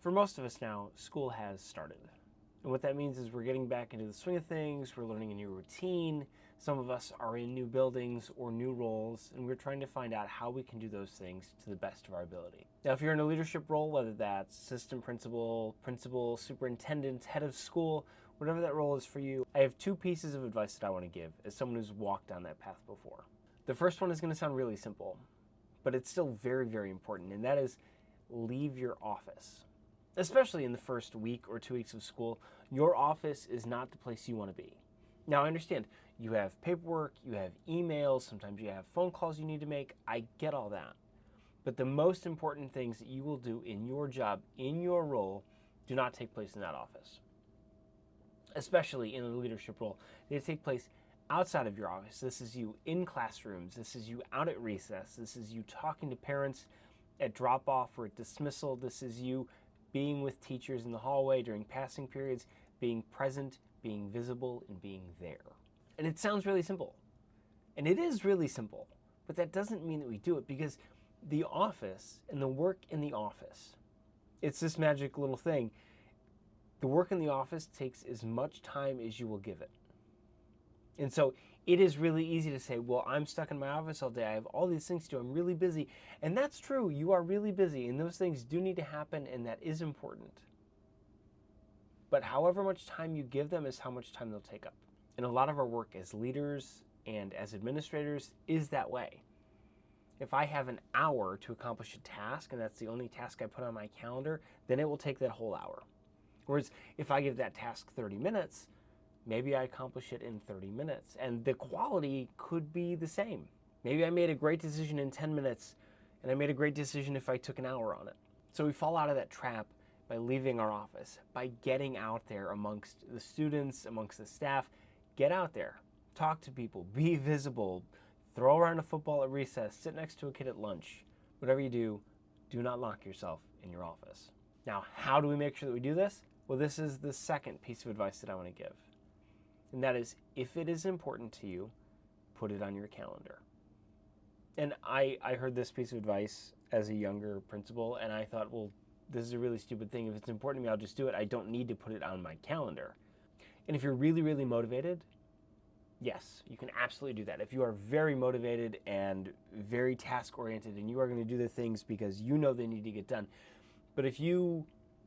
For most of us now, school has started. And what that means is we're getting back into the swing of things, we're learning a new routine. Some of us are in new buildings or new roles, and we're trying to find out how we can do those things to the best of our ability. Now, if you're in a leadership role, whether that's assistant principal, superintendent, head of school, whatever that role is for you, I have two pieces of advice that I want to give as someone who's walked down that path before. The first one is going to sound really simple, but it's still very, very important, and that is leave your office. Especially in the first week or 2 weeks of school, your office is not the place you want to be. Now, I understand you have paperwork, you have emails, sometimes you have phone calls you need to make. I get all that. But the most important things that you will do in your job, in your role, do not take place in that office. Especially in a leadership role. They take place outside of your office. This is you in classrooms. This is you out at recess. This is you talking to parents at drop-off or at dismissal. This is you being with teachers in the hallway during passing periods, being present, being visible, and being there. And it sounds really simple. And it is really simple. But that doesn't mean that we do it, because the office and the work in the office, it's this magic little thing. The work in the office takes as much time as you will give it. And so it is really easy to say, well, I'm stuck in my office all day. I have all these things to do. I'm really busy. And that's true. You are really busy, and those things do need to happen, and that is important. But however much time you give them is how much time they'll take up. And a lot of our work as leaders and as administrators is that way. If I have an hour to accomplish a task, and that's the only task I put on my calendar, then it will take that whole hour. Whereas if I give that task 30 minutes, maybe I accomplish it in 30 minutes, and the quality could be the same. Maybe I made a great decision in 10 minutes, and I made a great decision if I took an hour on it. So we fall out of that trap by leaving our office, by getting out there amongst the students, amongst the staff. Get out there, talk to people, be visible, throw around a football at recess, sit next to a kid at lunch. Whatever you do not lock yourself in your office. Now, how do we make sure that we do this? Well, this is the second piece of advice that I want to give. And that is, if it is important to you, put it on your calendar. And I heard this piece of advice as a younger principal, and I thought, well, this is a really stupid thing. If it's important to me, I'll just do it. I don't need to put it on my calendar. And if you're really, really motivated, yes, you can absolutely do that. If you are very motivated and very task-oriented, and you are going to do the things because you know they need to get done. But if you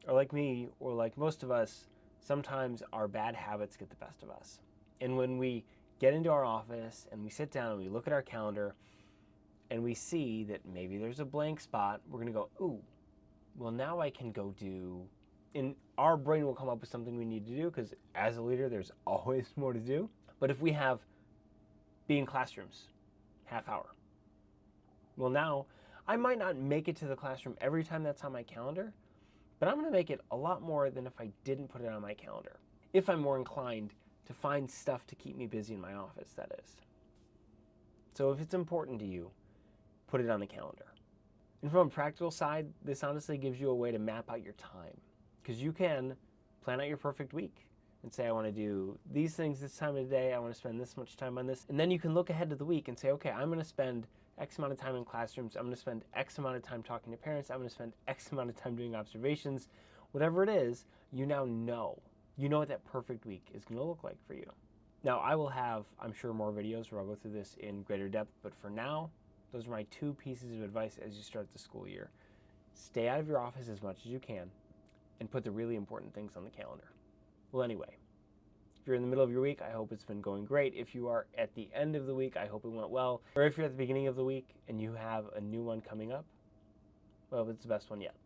are like me, or like most of us, sometimes our bad habits get the best of us. And when we get into our office and we sit down and we look at our calendar and we see that maybe there's a blank spot, we're going to go, ooh, well, now I can go do, and our brain will come up with something we need to do, because as a leader, there's always more to do. But if we have be in classrooms, half hour, well, now I might not make it to the classroom every time that's on my calendar, but I'm going to make it a lot more than if I didn't put it on my calendar. If I'm more inclined to find stuff to keep me busy in my office, that is. So if it's important to you, put it on the calendar. And from a practical side, this honestly gives you a way to map out your time. Because you can plan out your perfect week and say, I want to do these things this time of the day, I want to spend this much time on this. And then you can look ahead to the week and say, okay, I'm going to spend X amount of time in classrooms, I'm going to spend X amount of time talking to parents, I'm going to spend X amount of time doing observations. Whatever it is, you now know. You know what that perfect week is going to look like for you. Now, I will have, I'm sure, more videos where I'll go through this in greater depth, but for now, those are my two pieces of advice as you start the school year. Stay out of your office as much as you can and put the really important things on the calendar. Well, anyway, if you're in the middle of your week, I hope it's been going great. If you are at the end of the week, I hope it went well. Or if you're at the beginning of the week and you have a new one coming up, well, it's the best one yet.